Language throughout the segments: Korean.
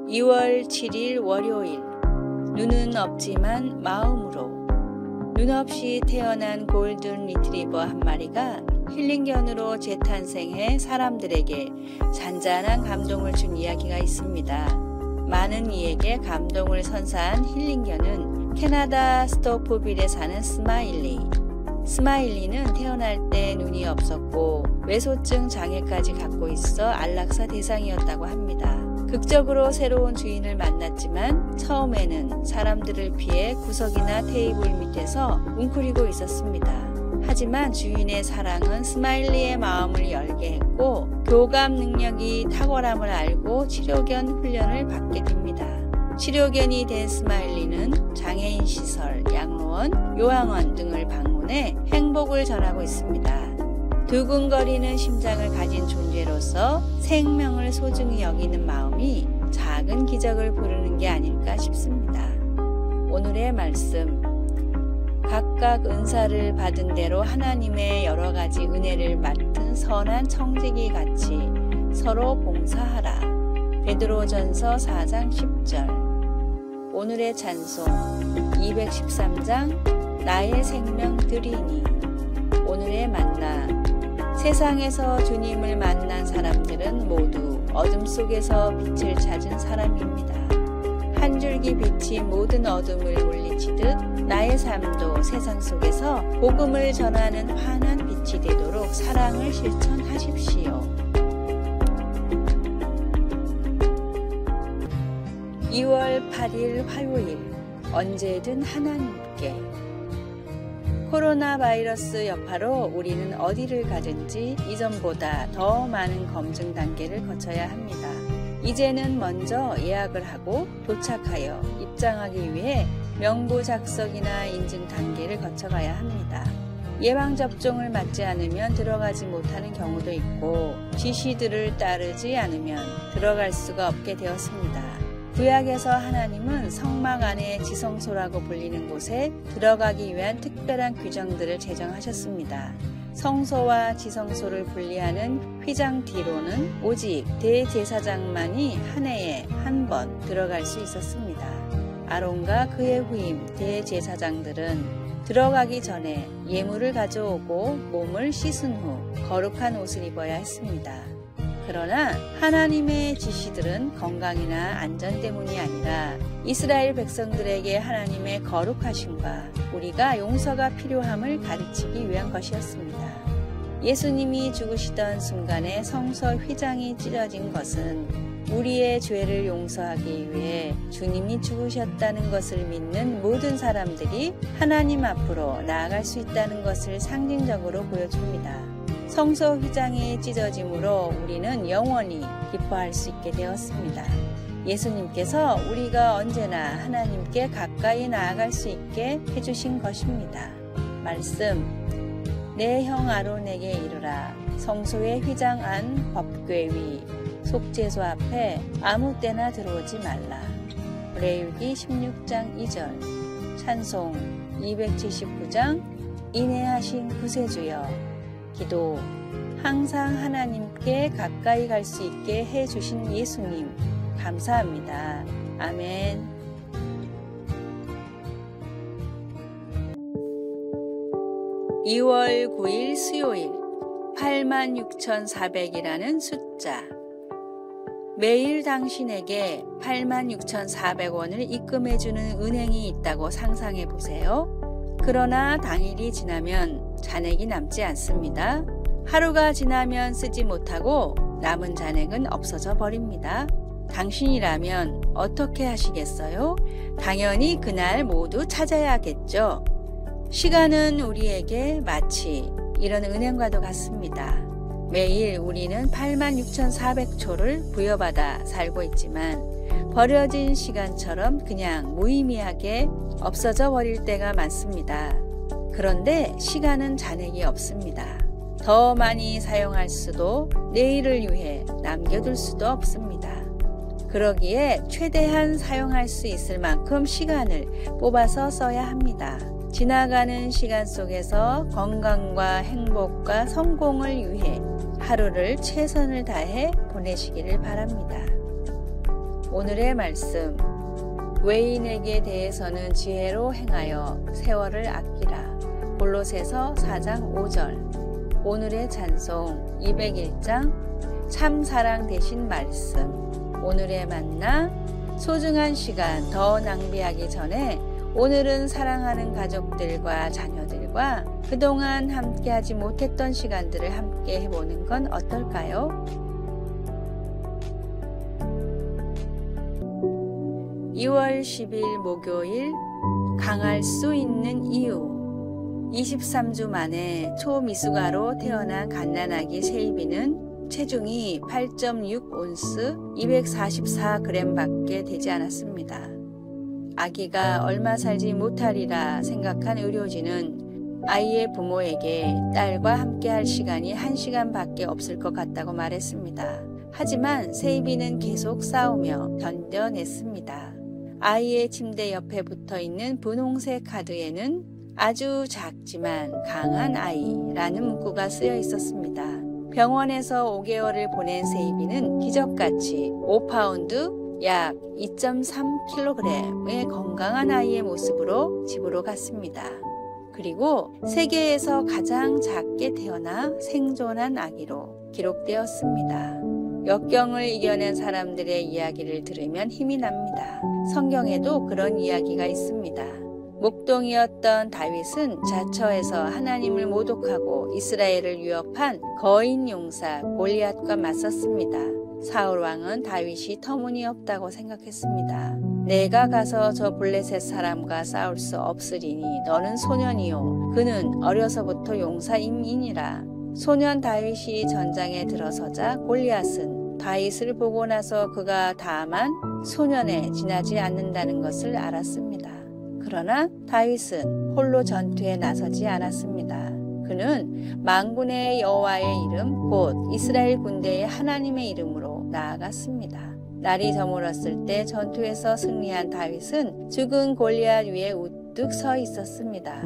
2월 7일 월요일. 눈은 없지만 마음으로. 눈 없이 태어난 골든 리트리버 한 마리가 힐링견으로 재탄생해 사람들에게 잔잔한 감동을 준 이야기가 있습니다. 많은 이에게 감동을 선사한 힐링견은 캐나다 스토프빌에 사는 스마일리. 스마일리는 태어날 때 눈이 없었고 외소증 장애까지 갖고 있어 안락사 대상이었다고 합니다. 극적으로 새로운 주인을 만났지만 처음에는 사람들을 피해 구석이나 테이블 밑에서 웅크리고 있었습니다. 하지만 주인의 사랑은 스마일리의 마음을 열게 했고 교감 능력이 탁월함을 알고 치료견 훈련을 받게 됩니다. 치료견이 된 스마일리는 장애인 시설, 양로원, 요양원 등을 방문해 행복을 전하고 있습니다. 두근거리는 심장을 가진 존재로서 생명을 소중히 여기는 마음이 작은 기적을 부르는 게 아닐까 싶습니다. 오늘의 말씀. 각각 은사를 받은 대로 하나님의 여러 가지 은혜를 맡은 선한 청지기 같이 서로 봉사하라. 베드로전서 4장 10절. 오늘의 찬송 213장 나의 생명 드리니. 오늘의 만나. 세상에서 주님을 만난 사람들은 모두 어둠 속에서 빛을 찾은 사람입니다. 한 줄기 빛이 모든 어둠을 물리치듯 나의 삶도 세상 속에서 복음을 전하는 환한 빛이 되도록 사랑을 실천하십시오. 2월 8일 화요일. 언제든 하나님께. 코로나 바이러스 여파로 우리는 어디를 가든지 이전보다 더 많은 검증 단계를 거쳐야 합니다. 이제는 먼저 예약을 하고 도착하여 입장하기 위해 명부 작성이나 인증 단계를 거쳐가야 합니다. 예방접종을 맞지 않으면 들어가지 못하는 경우도 있고 지시들을 따르지 않으면 들어갈 수가 없게 되었습니다. 구약에서 하나님은 성막 안에 지성소라고 불리는 곳에 들어가기 위한 특별한 규정들을 제정하셨습니다. 성소와 지성소를 분리하는 휘장 뒤로는 오직 대제사장만이 한 해에 한 번 들어갈 수 있었습니다. 아론과 그의 후임 대제사장들은 들어가기 전에 예물을 가져오고 몸을 씻은 후 거룩한 옷을 입어야 했습니다. 그러나 하나님의 지시들은 건강이나 안전 때문이 아니라 이스라엘 백성들에게 하나님의 거룩하심과 우리가 용서가 필요함을 가르치기 위한 것이었습니다. 예수님이 죽으시던 순간에 성서 휘장이 찢어진 것은 우리의 죄를 용서하기 위해 주님이 죽으셨다는 것을 믿는 모든 사람들이 하나님 앞으로 나아갈 수 있다는 것을 상징적으로 보여줍니다. 성소 휘장이 찢어짐으로 우리는 영원히 기뻐할 수 있게 되었습니다. 예수님께서 우리가 언제나 하나님께 가까이 나아갈 수 있게 해주신 것입니다. 말씀. 내 형 아론에게 이르라. 성소의 휘장 안 법궤 위 속죄소 앞에 아무 때나 들어오지 말라. 레위기 16장 2절. 찬송 279장 인애하신 구세주여. 기도. 항상 하나님께 가까이 갈 수 있게 해주신 예수님 감사합니다. 아멘. (2월 9일) 수요일. 86,400이라는 숫자. 매일 당신에게 86,400원을 입금해주는 은행이 있다고 상상해 보세요. 그러나 당일이 지나면 잔액이 남지 않습니다. 하루가 지나면 쓰지 못하고 남은 잔액은 없어져 버립니다. 당신이라면 어떻게 하시겠어요? 당연히 그날 모두 찾아야겠죠. 시간은 우리에게 마치 이런 은행과도 같습니다. 매일 우리는 86,400초를 부여받아 살고 있지만 버려진 시간처럼 그냥 무의미하게 없어져 버릴 때가 많습니다. 그런데 시간은 잔액이 없습니다. 더 많이 사용할 수도 내일을 위해 남겨둘 수도 없습니다. 그러기에 최대한 사용할 수 있을 만큼 시간을 뽑아서 써야 합니다. 지나가는 시간 속에서 건강과 행복과 성공을 위해 하루를 최선을 다해 보내시기를 바랍니다. 오늘의 말씀, 외인에게 대해서는 지혜로 행하여 세월을 아끼라. 골로새서 4장 5절. 오늘의 찬송 201장 참 사랑 되신 말씀. 오늘의 만나, 소중한 시간 더 낭비하기 전에 오늘은 사랑하는 가족들과 자녀들과 그동안 함께하지 못했던 시간들을 함께 해보는 건 어떨까요? 2월 10일 목요일, 강할 수 있는 이유. 23주 만에 초미숙아로 태어난 갓난아기 세이비는 체중이 8.6온스 244g 밖에 되지 않았습니다. 아기가 얼마 살지 못하리라 생각한 의료진은 아이의 부모에게 딸과 함께할 시간이 1시간 밖에 없을 것 같다고 말했습니다. 하지만 세이비는 계속 싸우며 견뎌냈습니다. 아이의 침대 옆에 붙어있는 분홍색 카드에는 아주 작지만 강한 아이라는 문구가 쓰여 있었습니다. 병원에서 5개월을 보낸 세이비는 기적같이 5파운드 약 2.3kg의 건강한 아이의 모습으로 집으로 갔습니다. 그리고 세계에서 가장 작게 태어나 생존한 아기로 기록되었습니다. 역경을 이겨낸 사람들의 이야기를 들으면 힘이 납니다. 성경에도 그런 이야기가 있습니다. 목동이었던 다윗은 자처에서 하나님을 모독하고 이스라엘을 위협한 거인 용사 골리앗과 맞섰습니다. 사울 왕은 다윗이 터무니없다고 생각했습니다. 내가 가서 저 블레셋 사람과 싸울 수 없으리니 너는 소년이요 그는 어려서부터 용사임이니라. 소년 다윗이 전장에 들어서자 골리앗은 다윗을 보고 나서 그가 다만 소년에 지나지 않는다는 것을 알았습니다. 그러나 다윗은 홀로 전투에 나서지 않았습니다. 그는 만군의 여호와의 이름 곧 이스라엘 군대의 하나님의 이름으로 나아갔습니다. 날이 저물었을 때 전투에서 승리한 다윗은 죽은 골리앗 위에 우뚝 서 있었습니다.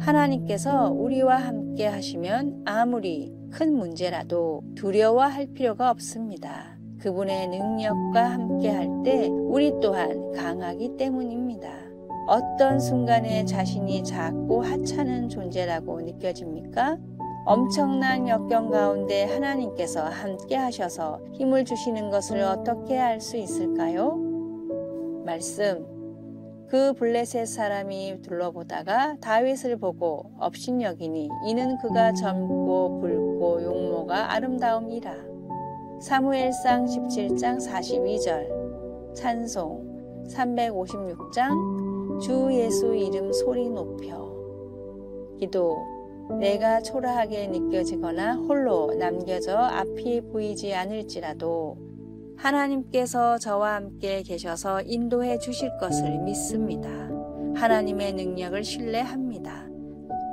하나님께서 우리와 함께 하시면 아무리 큰 문제라도 두려워할 필요가 없습니다. 그분의 능력과 함께 할 때 우리 또한 강하기 때문입니다. 어떤 순간에 자신이 작고 하찮은 존재라고 느껴집니까? 엄청난 역경 가운데 하나님께서 함께 하셔서 힘을 주시는 것을 어떻게 알 수 있을까요? 말씀. 그 블레셋 사람이 둘러보다가 다윗을 보고 업신여기니 이는 그가 젊고 붉고 용모가 아름다움이라. 사무엘상 17장 42절. 찬송 356장 주 예수 이름 소리 높여. 기도. 내가 초라하게 느껴지거나 홀로 남겨져 앞이 보이지 않을지라도 하나님께서 저와 함께 계셔서 인도해 주실 것을 믿습니다. 하나님의 능력을 신뢰합니다.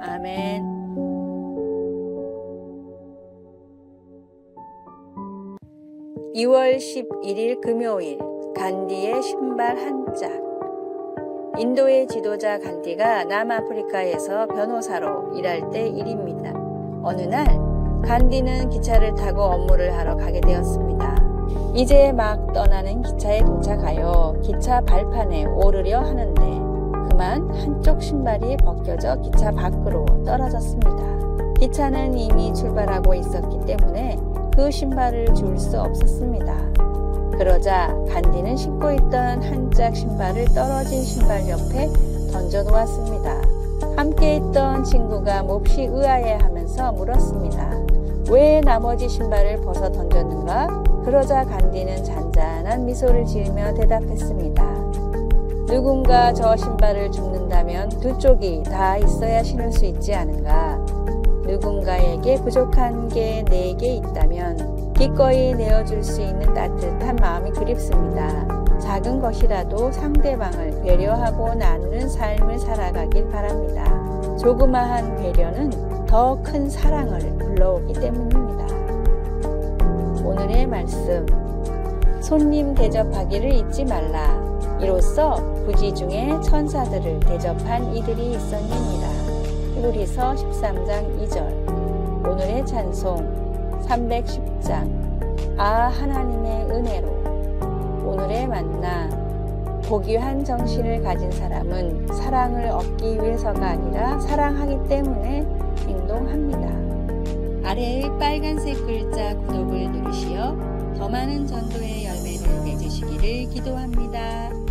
아멘. (2월 11일) 금요일, 간디의 신발 한 짝. 인도의 지도자 간디가 남아프리카에서 변호사로 일할 때 일입니다. 어느 날 간디는 기차를 타고 업무를 하러 가게 되었습니다. 이제 막 떠나는 기차에 도착하여 기차 발판에 오르려 하는데 그만 한쪽 신발이 벗겨져 기차 밖으로 떨어졌습니다. 기차는 이미 출발하고 있었기 때문에 그 신발을 줄 수 없었습니다. 그러자 간디는 신고 있던 한 짝 신발을 떨어진 신발 옆에 던져놓았습니다. 함께 있던 친구가 몹시 의아해하면서 물었습니다. 왜 나머지 신발을 벗어 던졌는가? 그러자 간디는 잔잔한 미소를 지으며 대답했습니다. 누군가 저 신발을 줍는다면 두 쪽이 다 있어야 신을 수 있지 않은가? 누군가에게 부족한 게 내게 있다면 기꺼이 내어줄 수 있는 따뜻한 마음이 그립습니다. 작은 것이라도 상대방을 배려하고 나누는 삶을 살아가길 바랍니다. 조그마한 배려는 더 큰 사랑을 불러오기 때문입니다. 오늘의 말씀. 손님 대접하기를 잊지 말라. 이로써 부지 중에 천사들을 대접한 이들이 있었느니라. 히브리서 13장 2절. 오늘의 찬송 310장. 아 하나님의 은혜로. 오늘의 만나. 고귀한 정신을 가진 사람은 사랑을 얻기 위해서가 아니라 사랑하기 때문에 행동합니다. 아래의 빨간색 글자 구독을 누르시어 더 많은 전도의 열매를 맺으시기를 기도합니다.